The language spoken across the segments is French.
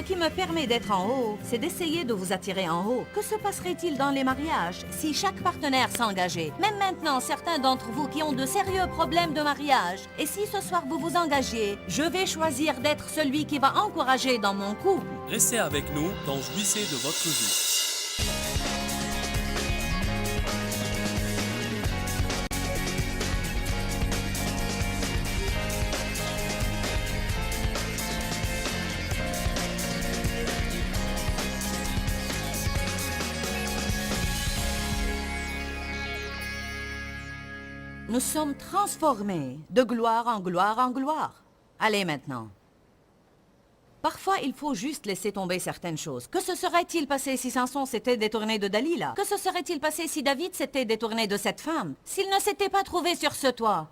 Ce qui me permet d'être en haut, c'est d'essayer de vous attirer en haut. Que se passerait-il dans les mariages si chaque partenaire s'engageait? Même maintenant, certains d'entre vous qui ont de sérieux problèmes de mariage. Et si ce soir vous vous engagiez, je vais choisir d'être celui qui va encourager dans mon couple. Restez avec nous dans Jouissez de votre vie. Nous sommes transformés de gloire en gloire en gloire. Allez maintenant. Parfois, il faut juste laisser tomber certaines choses. Que se serait-il passé si Samson s'était détourné de Dalila? Que se serait-il passé si David s'était détourné de cette femme? S'il ne s'était pas trouvé sur ce toit?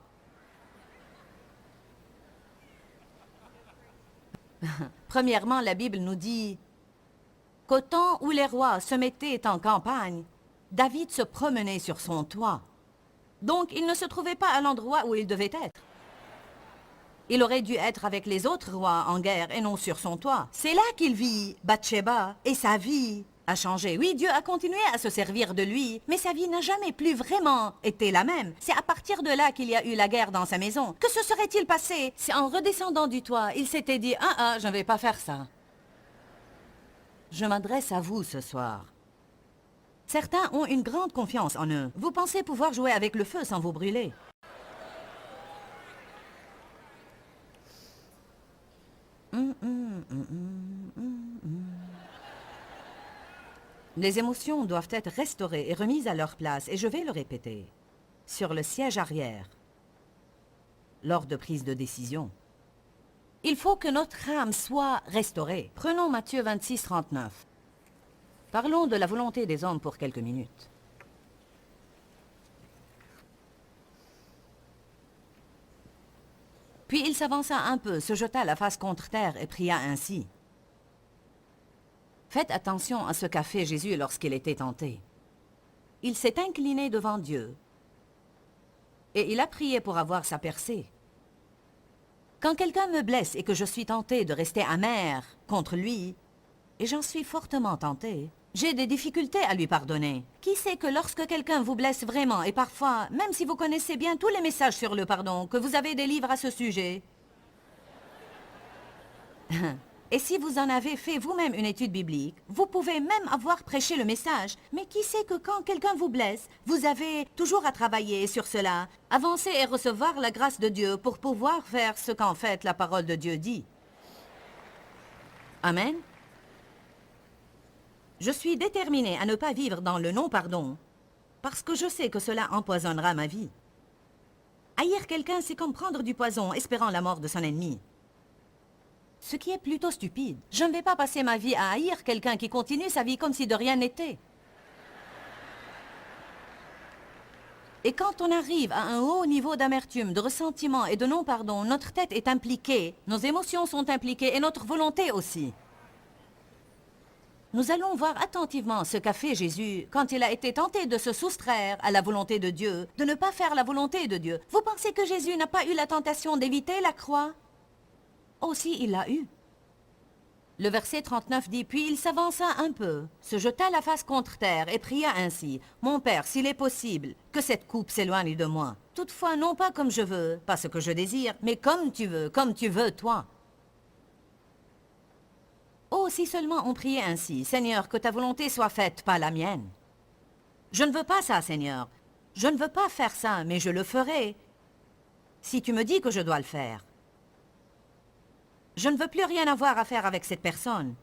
Premièrement, la Bible nous dit qu'au temps où les rois se mettaient en campagne, David se promenait sur son toit. Donc, il ne se trouvait pas à l'endroit où il devait être. Il aurait dû être avec les autres rois en guerre et non sur son toit. C'est là qu'il vit Bathsheba et sa vie a changé. Oui, Dieu a continué à se servir de lui, mais sa vie n'a jamais plus vraiment été la même. C'est à partir de là qu'il y a eu la guerre dans sa maison. Que se serait-il passé si en redescendant du toit, il s'était dit « je ne vais pas faire ça ». Je m'adresse à vous ce soir. Certains ont une grande confiance en eux. Vous pensez pouvoir jouer avec le feu sans vous brûler. Les émotions doivent être restaurées et remises à leur place, et je vais le répéter, sur le siège arrière, lors de prise de décision. Il faut que notre âme soit restaurée. Prenons Matthieu 26, 39. Parlons de la volonté des hommes pour quelques minutes. Puis il s'avança un peu, se jeta la face contre terre et pria ainsi. Faites attention à ce qu'a fait Jésus lorsqu'il était tenté. Il s'est incliné devant Dieu et il a prié pour avoir sa percée. Quand quelqu'un me blesse et que je suis tenté de rester amer contre lui, et j'en suis fortement tenté, j'ai des difficultés à lui pardonner. Qui sait que lorsque quelqu'un vous blesse vraiment, et parfois, même si vous connaissez bien tous les messages sur le pardon, que vous avez des livres à ce sujet, et si vous en avez fait vous-même une étude biblique, vous pouvez même avoir prêché le message. Mais qui sait que quand quelqu'un vous blesse, vous avez toujours à travailler sur cela, avancer et recevoir la grâce de Dieu pour pouvoir faire ce qu'en fait la parole de Dieu dit. Amen. Je suis déterminée à ne pas vivre dans le non-pardon, parce que je sais que cela empoisonnera ma vie. Haïr quelqu'un, c'est comme prendre du poison, espérant la mort de son ennemi. Ce qui est plutôt stupide. Je ne vais pas passer ma vie à haïr quelqu'un qui continue sa vie comme si de rien n'était. Et quand on arrive à un haut niveau d'amertume, de ressentiment et de non-pardon, notre tête est impliquée, nos émotions sont impliquées et notre volonté aussi. Nous allons voir attentivement ce qu'a fait Jésus quand il a été tenté de se soustraire à la volonté de Dieu, de ne pas faire la volonté de Dieu. Vous pensez que Jésus n'a pas eu la tentation d'éviter la croix? Aussi, il l'a eu. Le verset 39 dit « Puis il s'avança un peu, se jeta la face contre terre et pria ainsi. Mon Père, s'il est possible, que cette coupe s'éloigne de moi. Toutefois, non pas comme je veux, pas ce que je désire, mais comme tu veux, toi. » Oh, si seulement on priait ainsi, « Seigneur, que ta volonté soit faite, pas la mienne. » Je ne veux pas ça, Seigneur. Je ne veux pas faire ça, mais je le ferai si tu me dis que je dois le faire. Je ne veux plus rien avoir à faire avec cette personne.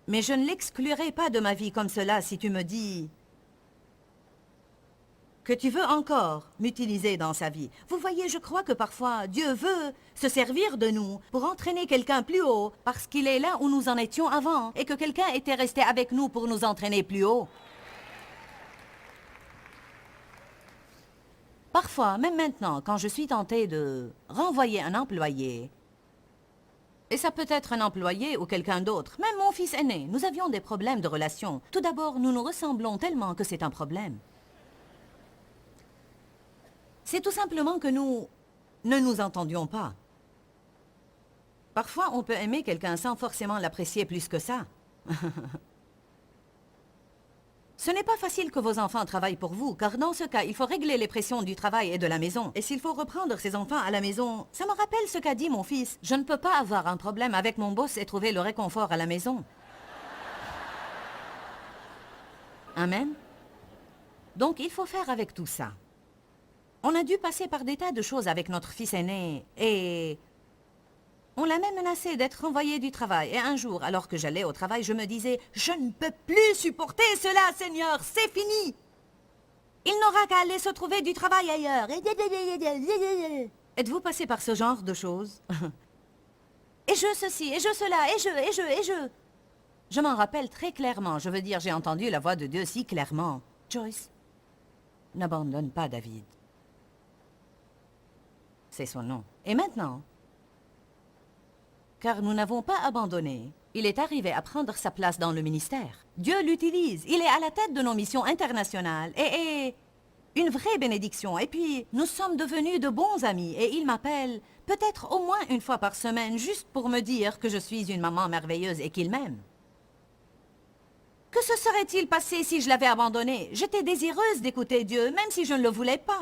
Mais je ne l'exclurai pas de ma vie comme cela si tu me dis que tu veux encore m'utiliser dans sa vie. Vous voyez, je crois que parfois, Dieu veut se servir de nous pour entraîner quelqu'un plus haut, parce qu'il est là où nous en étions avant, et que quelqu'un était resté avec nous pour nous entraîner plus haut. Parfois, même maintenant, quand je suis tentée de renvoyer un employé, et ça peut être un employé ou quelqu'un d'autre, même mon fils aîné, nous avions des problèmes de relation. Tout d'abord, nous nous ressemblons tellement que c'est un problème. C'est tout simplement que nous ne nous entendions pas. Parfois, on peut aimer quelqu'un sans forcément l'apprécier plus que ça. Ce n'est pas facile que vos enfants travaillent pour vous, car dans ce cas, il faut régler les pressions du travail et de la maison. Et s'il faut reprendre ses enfants à la maison, ça me rappelle ce qu'a dit mon fils. Je ne peux pas avoir un problème avec mon boss et trouver le réconfort à la maison. Amen. Donc, il faut faire avec tout ça. On a dû passer par des tas de choses avec notre fils aîné, et on l'a même menacé d'être renvoyé du travail. Et un jour, alors que j'allais au travail, je me disais « Je ne peux plus supporter cela, Seigneur, c'est fini !» Il n'aura qu'à aller se trouver du travail ailleurs. Êtes-vous passé par ce genre de choses? Et je ceci, et je cela, et je... Je m'en rappelle très clairement. Je veux dire, j'ai entendu la voix de Dieu si clairement. Joyce, n'abandonne pas David. C'est son nom. Et maintenant, car nous n'avons pas abandonné, il est arrivé à prendre sa place dans le ministère. Dieu l'utilise. Il est à la tête de nos missions internationales et une vraie bénédiction. Et puis, nous sommes devenus de bons amis et il m'appelle peut-être au moins une fois par semaine juste pour me dire que je suis une maman merveilleuse et qu'il m'aime. Que se serait-il passé si je l'avais abandonné? J'étais désireuse d'écouter Dieu, même si je ne le voulais pas.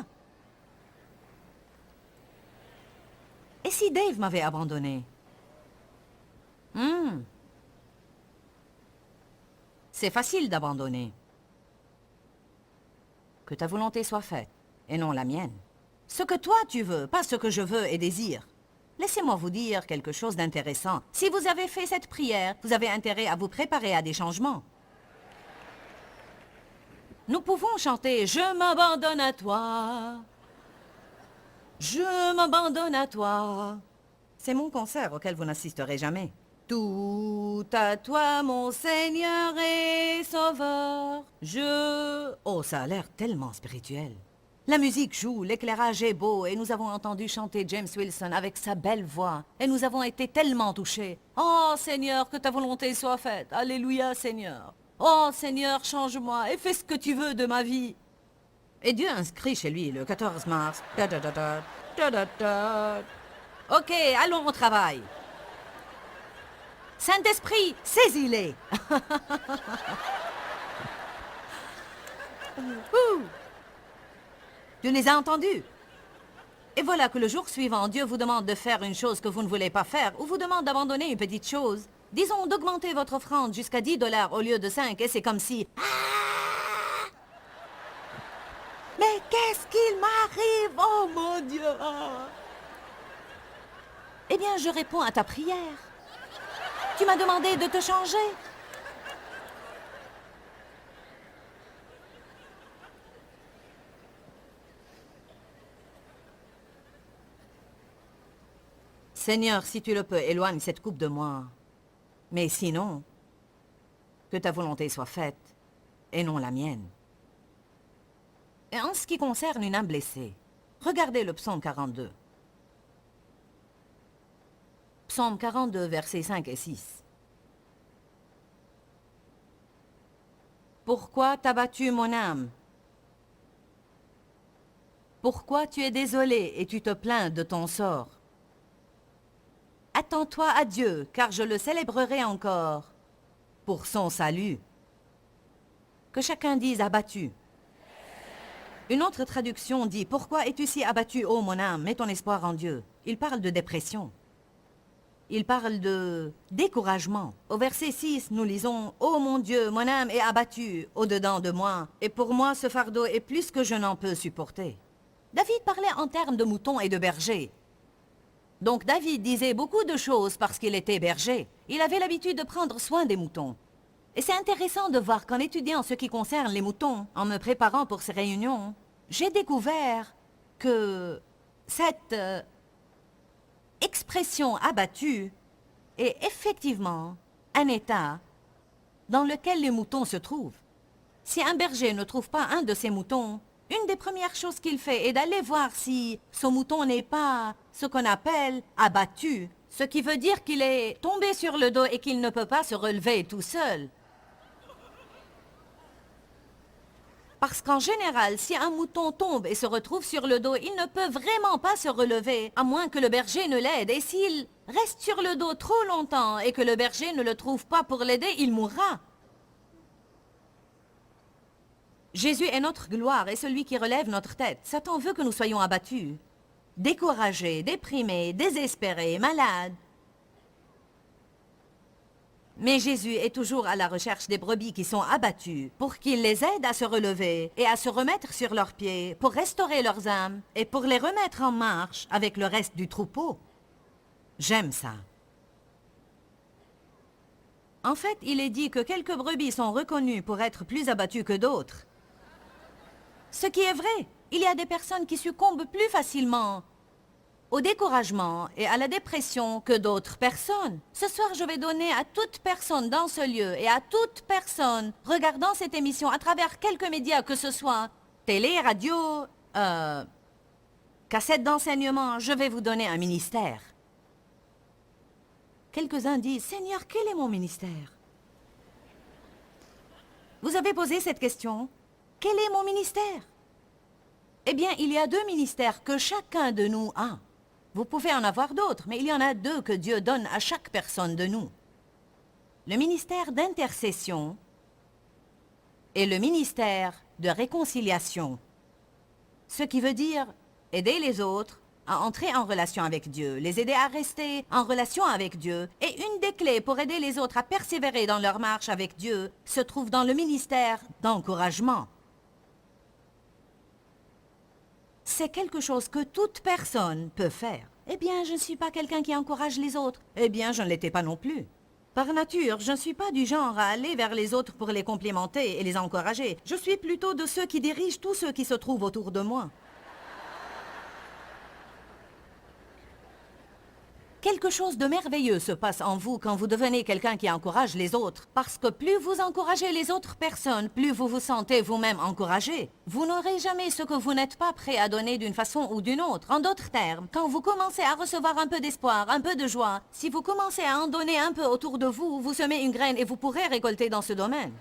Et si Dave m'avait abandonné? C'est facile d'abandonner. Que ta volonté soit faite, et non la mienne. Ce que toi tu veux, pas ce que je veux et désire. Laissez-moi vous dire quelque chose d'intéressant. Si vous avez fait cette prière, vous avez intérêt à vous préparer à des changements. Nous pouvons chanter « Je m'abandonne à toi ». Je m'abandonne à toi. C'est mon concert auquel vous n'assisterez jamais. Tout à toi, mon Seigneur et Sauveur. Oh, ça a l'air tellement spirituel. La musique joue, l'éclairage est beau et nous avons entendu chanter James Wilson avec sa belle voix. Et nous avons été tellement touchés. Oh, Seigneur, que ta volonté soit faite. Alléluia, Seigneur. Oh, Seigneur, change-moi et fais ce que tu veux de ma vie. Et Dieu inscrit chez lui le 14 mars. Ok, allons au travail. Saint-Esprit, saisis-les. Tu les as entendus? Et voilà que le jour suivant, Dieu vous demande de faire une chose que vous ne voulez pas faire ou vous demande d'abandonner une petite chose. Disons d'augmenter votre offrande jusqu'à 10 $ au lieu de 5 et c'est comme si... Ah! Mais qu'est-ce qu'il m'arrive? Oh mon Dieu! Eh bien, je réponds à ta prière. Tu m'as demandé de te changer. Seigneur, si tu le peux, éloigne cette coupe de moi. Mais sinon, que ta volonté soit faite, et non la mienne. Et en ce qui concerne une âme blessée, regardez le psaume 42. Psaume 42, versets 5 et 6. Pourquoi t'as battu mon âme? Pourquoi tu es désolé et tu te plains de ton sort? Attends-toi à Dieu, car je le célébrerai encore pour son salut. Que chacun dise abattu. Une autre traduction dit « Pourquoi es-tu si abattu, ô mon âme? Mets ton espoir en Dieu. » Il parle de dépression. Il parle de découragement. Au verset 6, nous lisons « Ô mon Dieu, mon âme est abattue au-dedans de moi, et pour moi ce fardeau est plus que je n'en peux supporter. » David parlait en termes de moutons et de bergers. Donc David disait beaucoup de choses parce qu'il était berger. Il avait l'habitude de prendre soin des moutons. Et c'est intéressant de voir qu'en étudiant ce qui concerne les moutons, en me préparant pour ces réunions, j'ai découvert que cette expression abattue est effectivement un état dans lequel les moutons se trouvent. Si un berger ne trouve pas un de ses moutons, une des premières choses qu'il fait est d'aller voir si son mouton n'est pas ce qu'on appelle abattu, ce qui veut dire qu'il est tombé sur le dos et qu'il ne peut pas se relever tout seul. Parce qu'en général, si un mouton tombe et se retrouve sur le dos, il ne peut vraiment pas se relever, à moins que le berger ne l'aide. Et s'il reste sur le dos trop longtemps et que le berger ne le trouve pas pour l'aider, il mourra. Jésus est notre gloire et celui qui relève notre tête. Satan veut que nous soyons abattus, découragés, déprimés, désespérés, malades. Mais Jésus est toujours à la recherche des brebis qui sont abattues pour qu'il les aide à se relever et à se remettre sur leurs pieds, pour restaurer leurs âmes et pour les remettre en marche avec le reste du troupeau. J'aime ça. En fait, il est dit que quelques brebis sont reconnues pour être plus abattues que d'autres. Ce qui est vrai, il y a des personnes qui succombent plus facilement au découragement et à la dépression que d'autres personnes. Ce soir, je vais donner à toute personne dans ce lieu et à toute personne regardant cette émission à travers quelque média que ce soit, télé, radio, cassette d'enseignement, je vais vous donner un ministère. Quelques-uns disent, Seigneur, quel est mon ministère? Vous avez posé cette question? Quel est mon ministère? Eh bien, il y a 2 ministères que chacun de nous a. Vous pouvez en avoir d'autres, mais il y en a 2 que Dieu donne à chaque personne de nous. Le ministère d'intercession et le ministère de réconciliation. Ce qui veut dire aider les autres à entrer en relation avec Dieu, les aider à rester en relation avec Dieu. Et une des clés pour aider les autres à persévérer dans leur marche avec Dieu se trouve dans le ministère d'encouragement. C'est quelque chose que toute personne peut faire. Eh bien, je ne suis pas quelqu'un qui encourage les autres. Eh bien, je ne l'étais pas non plus. Par nature, je ne suis pas du genre à aller vers les autres pour les complimenter et les encourager. Je suis plutôt de ceux qui dirigent tous ceux qui se trouvent autour de moi. Quelque chose de merveilleux se passe en vous quand vous devenez quelqu'un qui encourage les autres. Parce que plus vous encouragez les autres personnes, plus vous vous sentez vous-même encouragé. Vous n'aurez jamais ce que vous n'êtes pas prêt à donner d'une façon ou d'une autre. En d'autres termes, quand vous commencez à recevoir un peu d'espoir, un peu de joie, si vous commencez à en donner un peu autour de vous, vous semez une graine et vous pourrez récolter dans ce domaine.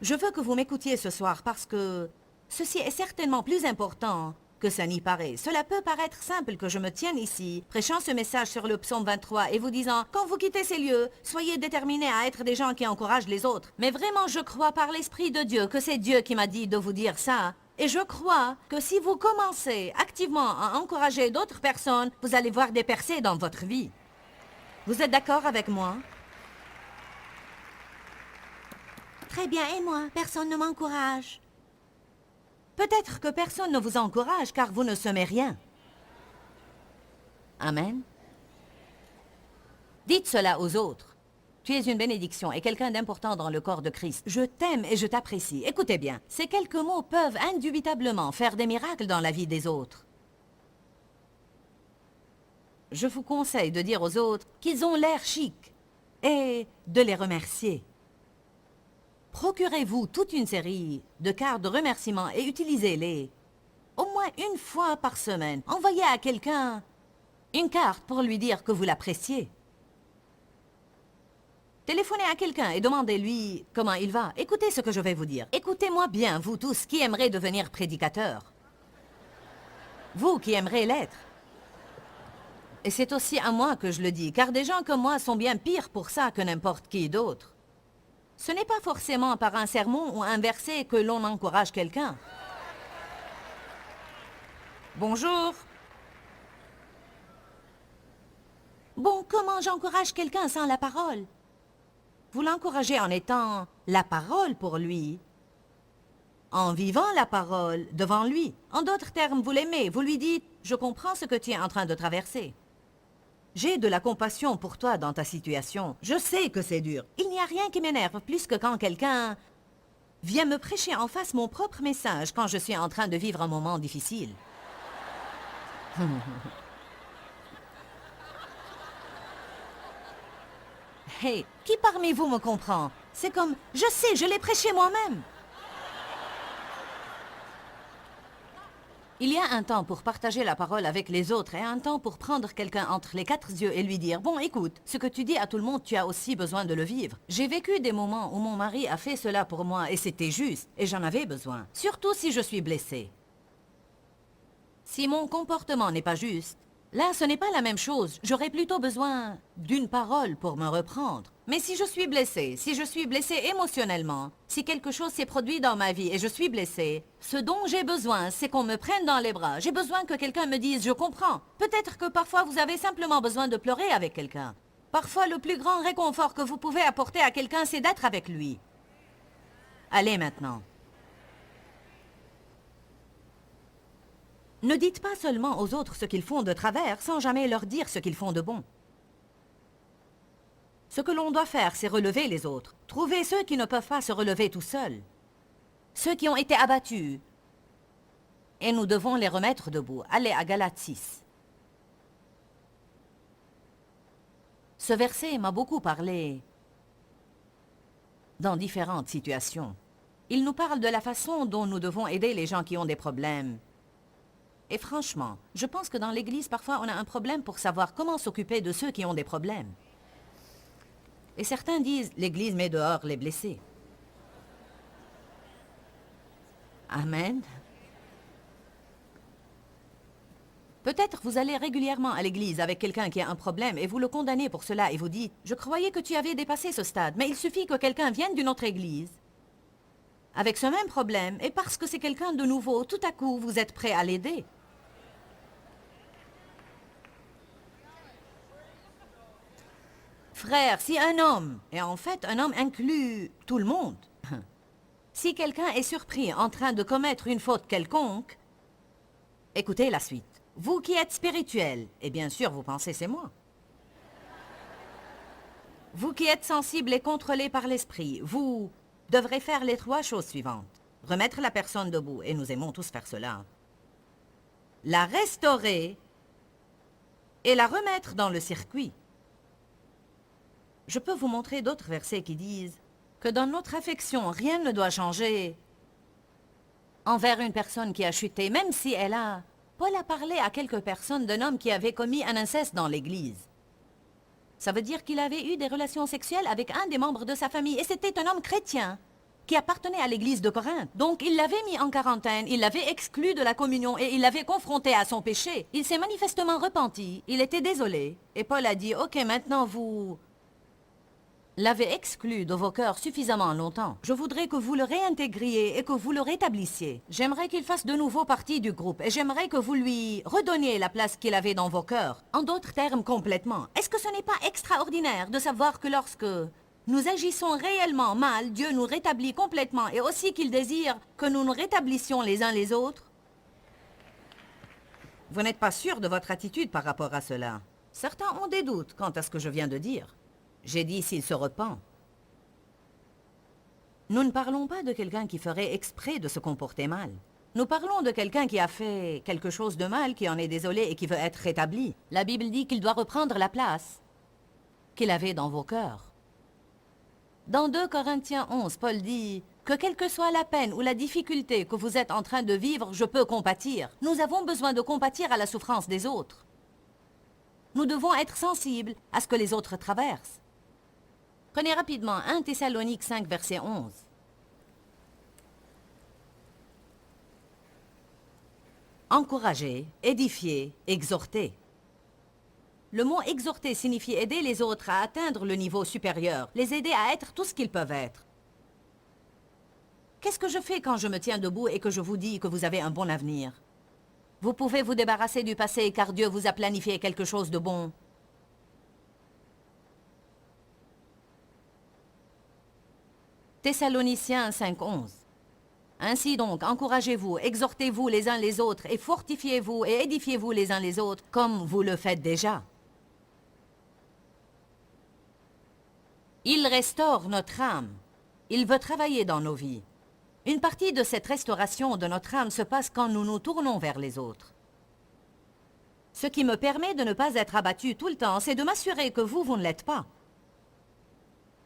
Je veux que vous m'écoutiez ce soir parce que ceci est certainement plus important que ça n'y paraît. Cela peut paraître simple que je me tienne ici, prêchant ce message sur le psaume 23 et vous disant, quand vous quittez ces lieux, soyez déterminés à être des gens qui encouragent les autres. Mais vraiment, je crois par l'Esprit de Dieu que c'est Dieu qui m'a dit de vous dire ça. Et je crois que si vous commencez activement à encourager d'autres personnes, vous allez voir des percées dans votre vie. Vous êtes d'accord avec moi? Très bien, et moi? Personne ne m'encourage. Peut-être que personne ne vous encourage car vous ne semez rien. Amen. Dites cela aux autres. Tu es une bénédiction et quelqu'un d'important dans le corps de Christ. Je t'aime et je t'apprécie. Écoutez bien, ces quelques mots peuvent indubitablement faire des miracles dans la vie des autres. Je vous conseille de dire aux autres qu'ils ont l'air chic et de les remercier. Procurez-vous toute une série de cartes de remerciement et utilisez-les au moins une fois par semaine. Envoyez à quelqu'un une carte pour lui dire que vous l'appréciez. Téléphonez à quelqu'un et demandez-lui comment il va. Écoutez ce que je vais vous dire. Écoutez-moi bien, vous tous qui aimeriez devenir prédicateurs. Vous qui aimeriez l'être. Et c'est aussi à moi que je le dis, car des gens comme moi sont bien pires pour ça que n'importe qui d'autre. Ce n'est pas forcément par un sermon ou un verset que l'on encourage quelqu'un. Bonjour. Bon, comment j'encourage quelqu'un sans la parole? Vous l'encouragez en étant la parole pour lui, en vivant la parole devant lui. En d'autres termes, vous l'aimez, vous lui dites « Je comprends ce que tu es en train de traverser. J'ai de la compassion pour toi dans ta situation. Je sais que c'est dur. Il n'y a rien qui m'énerve plus que quand quelqu'un vient me prêcher en face mon propre message quand je suis en train de vivre un moment difficile. » Hey, qui parmi vous me comprend? C'est comme, je sais, je l'ai prêché moi-même. Il y a un temps pour partager la parole avec les autres et un temps pour prendre quelqu'un entre les quatre yeux et lui dire « Bon, écoute, ce que tu dis à tout le monde, tu as aussi besoin de le vivre. » J'ai vécu des moments où mon mari a fait cela pour moi et c'était juste, et j'en avais besoin, surtout si je suis blessée. Si mon comportement n'est pas juste, là, ce n'est pas la même chose. J'aurais plutôt besoin d'une parole pour me reprendre. Mais si je suis blessée émotionnellement, si quelque chose s'est produit dans ma vie et je suis blessée, ce dont j'ai besoin, c'est qu'on me prenne dans les bras. J'ai besoin que quelqu'un me dise « Je comprends ». Peut-être que parfois vous avez simplement besoin de pleurer avec quelqu'un. Parfois, le plus grand réconfort que vous pouvez apporter à quelqu'un, c'est d'être avec lui. Allez maintenant. Ne dites pas seulement aux autres ce qu'ils font de travers sans jamais leur dire ce qu'ils font de bon. Ce que l'on doit faire, c'est relever les autres. Trouver ceux qui ne peuvent pas se relever tout seuls. Ceux qui ont été abattus. Et nous devons les remettre debout. Allez à Galates 6. Ce verset m'a beaucoup parlé dans différentes situations. Il nous parle de la façon dont nous devons aider les gens qui ont des problèmes. Et franchement, je pense que dans l'Église, parfois, on a un problème pour savoir comment s'occuper de ceux qui ont des problèmes. Et certains disent, l'Église met dehors les blessés. Amen. Peut-être vous allez régulièrement à l'église avec quelqu'un qui a un problème et vous le condamnez pour cela et vous dites « Je croyais que tu avais dépassé ce stade, mais il suffit que quelqu'un vienne d'une autre église avec ce même problème et parce que c'est quelqu'un de nouveau, tout à coup, vous êtes prêt à l'aider. » Frère, si un homme, et en fait un homme inclut tout le monde, si quelqu'un est surpris en train de commettre une faute quelconque, écoutez la suite. Vous qui êtes spirituel, et bien sûr vous pensez c'est moi. Vous qui êtes sensible et contrôlé par l'esprit, vous devrez faire les 3 choses suivantes. Remettre la personne debout, et nous aimons tous faire cela. La restaurer et la remettre dans le circuit. Je peux vous montrer d'autres versets qui disent que dans notre affection, rien ne doit changer envers une personne qui a chuté, même si elle a... Paul a parlé à quelques personnes d'un homme qui avait commis un inceste dans l'église. Ça veut dire qu'il avait eu des relations sexuelles avec un des membres de sa famille, et c'était un homme chrétien qui appartenait à l'église de Corinthe. Donc il l'avait mis en quarantaine, il l'avait exclu de la communion et il l'avait confronté à son péché. Il s'est manifestement repenti, il était désolé. Et Paul a dit, « Ok, maintenant vous... l'avez exclu de vos cœurs suffisamment longtemps. Je voudrais que vous le réintégriez et que vous le rétablissiez. J'aimerais qu'il fasse de nouveau partie du groupe et j'aimerais que vous lui redonniez la place qu'il avait dans vos cœurs. En d'autres termes, complètement. Est-ce que ce n'est pas extraordinaire de savoir que lorsque nous agissons réellement mal, Dieu nous rétablit complètement et aussi qu'il désire que nous nous rétablissions les uns les autres? Vous n'êtes pas sûr de votre attitude par rapport à cela. Certains ont des doutes quant à ce que je viens de dire. J'ai dit s'il se repent. Nous ne parlons pas de quelqu'un qui ferait exprès de se comporter mal. Nous parlons de quelqu'un qui a fait quelque chose de mal, qui en est désolé et qui veut être rétabli. La Bible dit qu'il doit reprendre la place qu'il avait dans vos cœurs. Dans 2 Corinthiens 11, Paul dit que quelle que soit la peine ou la difficulté que vous êtes en train de vivre, je peux compatir. Nous avons besoin de compatir à la souffrance des autres. Nous devons être sensibles à ce que les autres traversent. Prenez rapidement 1 Thessaloniques 5, verset 11. Encourager, édifier, exhorter. Le mot exhorter signifie aider les autres à atteindre le niveau supérieur, les aider à être tout ce qu'ils peuvent être. Qu'est-ce que je fais quand je me tiens debout et que je vous dis que vous avez un bon avenir? Vous pouvez vous débarrasser du passé car Dieu vous a planifié quelque chose de bon. Thessaloniciens 5:11. Ainsi donc, encouragez-vous, exhortez-vous les uns les autres et fortifiez-vous et édifiez-vous les uns les autres comme vous le faites déjà. Il restaure notre âme. Il veut travailler dans nos vies. Une partie de cette restauration de notre âme se passe quand nous nous tournons vers les autres. Ce qui me permet de ne pas être abattu tout le temps, c'est de m'assurer que vous ne l'êtes pas.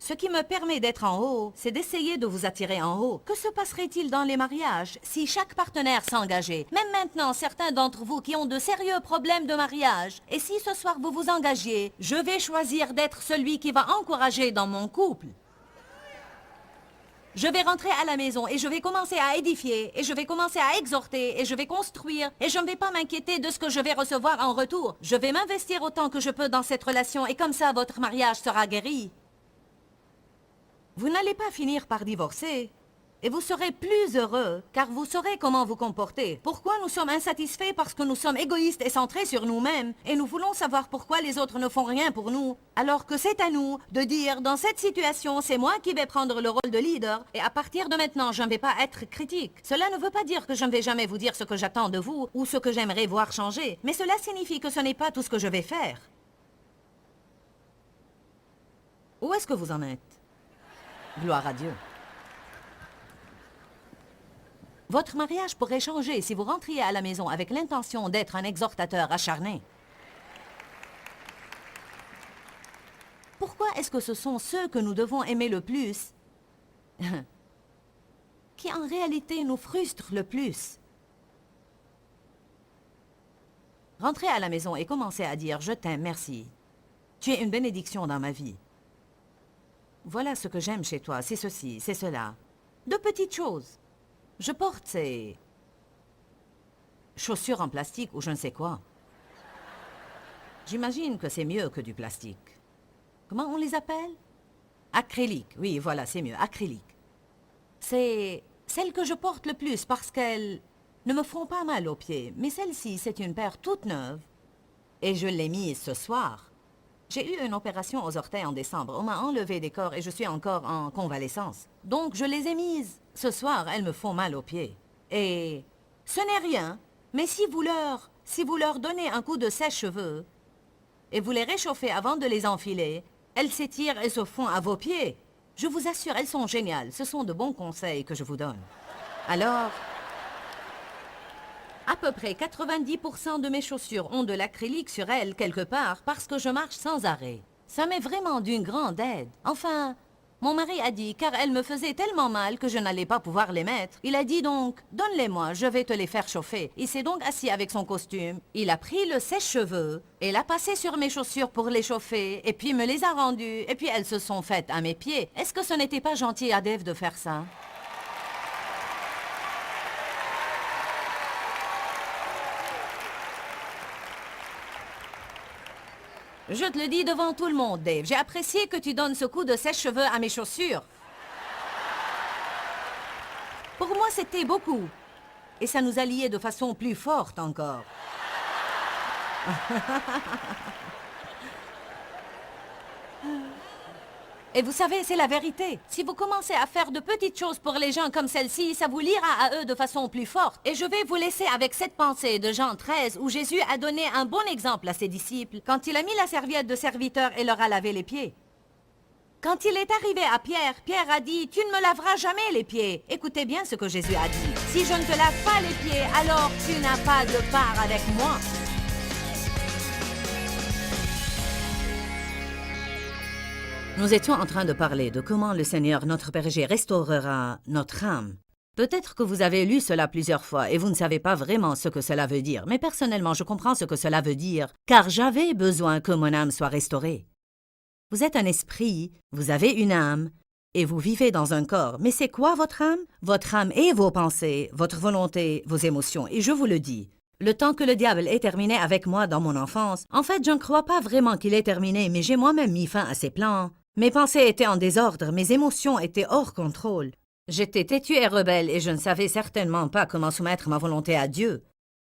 Ce qui me permet d'être en haut, c'est d'essayer de vous attirer en haut. Que se passerait-il dans les mariages si chaque partenaire s'engageait? Même maintenant, certains d'entre vous qui ont de sérieux problèmes de mariage. Et si ce soir vous vous engagiez, je vais choisir d'être celui qui va encourager dans mon couple. Je vais rentrer à la maison et je vais commencer à édifier, et je vais commencer à exhorter, et je vais construire, et je ne vais pas m'inquiéter de ce que je vais recevoir en retour. Je vais m'investir autant que je peux dans cette relation, et comme ça, votre mariage sera guéri. Vous n'allez pas finir par divorcer, et vous serez plus heureux, car vous saurez comment vous comporter. Pourquoi nous sommes insatisfaits? Parce que nous sommes égoïstes et centrés sur nous-mêmes, et nous voulons savoir pourquoi les autres ne font rien pour nous. Alors que c'est à nous de dire, dans cette situation, c'est moi qui vais prendre le rôle de leader, et à partir de maintenant, je ne vais pas être critique. Cela ne veut pas dire que je ne vais jamais vous dire ce que j'attends de vous, ou ce que j'aimerais voir changer, mais cela signifie que ce n'est pas tout ce que je vais faire. Où est-ce que vous en êtes? Gloire à Dieu. Votre mariage pourrait changer si vous rentriez à la maison avec l'intention d'être un exhortateur acharné. Pourquoi est-ce que ce sont ceux que nous devons aimer le plus qui en réalité nous frustrent le plus? Rentrez à la maison et commencez à dire « Je t'aime, merci. Tu es une bénédiction dans ma vie. Voilà ce que j'aime chez toi, c'est ceci, c'est cela. » De petites choses. Je porte ces chaussures en plastique ou je ne sais quoi. J'imagine que c'est mieux que du plastique. Comment on les appelle? Acrylique, oui, voilà, c'est mieux, acrylique. C'est celles que je porte le plus parce qu'elles ne me font pas mal aux pieds. Mais celle-ci, c'est une paire toute neuve. Et je l'ai mise ce soir. J'ai eu une opération aux orteils en décembre. On m'a enlevé des corps et je suis encore en convalescence. Donc je les ai mises. Ce soir, elles me font mal aux pieds. Et ce n'est rien. Mais si vous leur donnez un coup de sèche-cheveux et vous les réchauffez avant de les enfiler, elles s'étirent et se font à vos pieds. Je vous assure, elles sont géniales. Ce sont de bons conseils que je vous donne. Alors, à peu près 90% de mes chaussures ont de l'acrylique sur elles quelque part parce que je marche sans arrêt. Ça m'est vraiment d'une grande aide. Enfin, mon mari a dit, car elles me faisaient tellement mal que je n'allais pas pouvoir les mettre. Il a dit donc, donne-les-moi, je vais te les faire chauffer. Il s'est donc assis avec son costume. Il a pris le sèche-cheveux et l'a passé sur mes chaussures pour les chauffer et puis me les a rendues et puis elles se sont faites à mes pieds. Est-ce que ce n'était pas gentil à Dave de faire ça? Je te le dis devant tout le monde, Dave. J'ai apprécié que tu donnes ce coup de sèche-cheveux à mes chaussures. Pour moi, c'était beaucoup. Et ça nous a liés de façon plus forte encore. Et vous savez, c'est la vérité. Si vous commencez à faire de petites choses pour les gens comme celle-ci, ça vous liera à eux de façon plus forte. Et je vais vous laisser avec cette pensée de Jean 13, où Jésus a donné un bon exemple à ses disciples, quand il a mis la serviette de serviteur et leur a lavé les pieds. Quand il est arrivé à Pierre, Pierre a dit « Tu ne me laveras jamais les pieds ». Écoutez bien ce que Jésus a dit. « Si je ne te lave pas les pieds, alors tu n'as pas de part avec moi ». Nous étions en train de parler de comment le Seigneur, notre berger, restaurera notre âme. Peut-être que vous avez lu cela plusieurs fois et vous ne savez pas vraiment ce que cela veut dire, mais personnellement, je comprends ce que cela veut dire, car j'avais besoin que mon âme soit restaurée. Vous êtes un esprit, vous avez une âme, et vous vivez dans un corps. Mais c'est quoi votre âme? Votre âme est vos pensées, votre volonté, vos émotions, et je vous le dis. Le temps que le diable ait terminé avec moi dans mon enfance, en fait, je ne crois pas vraiment qu'il ait terminé, mais j'ai moi-même mis fin à ses plans. Mes pensées étaient en désordre, mes émotions étaient hors contrôle. J'étais têtue et rebelle et je ne savais certainement pas comment soumettre ma volonté à Dieu.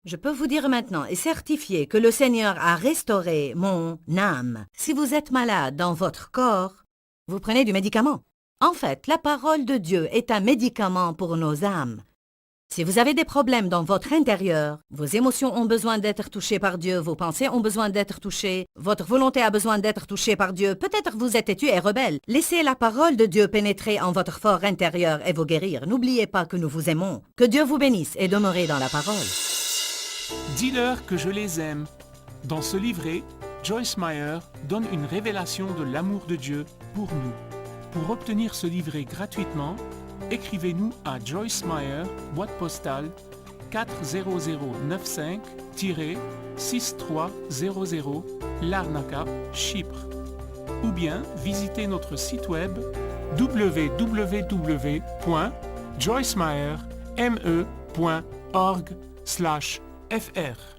Je peux vous dire maintenant et certifier que le Seigneur a restauré mon âme. Si vous êtes malade dans votre corps, vous prenez du médicament. En fait, la parole de Dieu est un médicament pour nos âmes. Si vous avez des problèmes dans votre intérieur, vos émotions ont besoin d'être touchées par Dieu, vos pensées ont besoin d'être touchées, votre volonté a besoin d'être touchée par Dieu, peut-être vous êtes têtu et rebelle. Laissez la parole de Dieu pénétrer en votre fort intérieur et vous guérir. N'oubliez pas que nous vous aimons. Que Dieu vous bénisse et demeurez dans la parole. Dis-leur que je les aime. Dans ce livret, Joyce Meyer donne une révélation de l'amour de Dieu pour nous. Pour obtenir ce livret gratuitement, écrivez-nous à Joyce Meyer, boîte postale 40095-6300, Larnaca, Chypre. Ou bien visitez notre site web www.joycemeyerme.org/fr.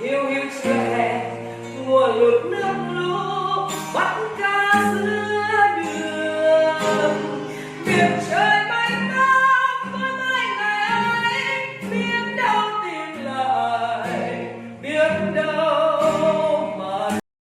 hiu hiu trẻ mùa lụt nước lũ bắt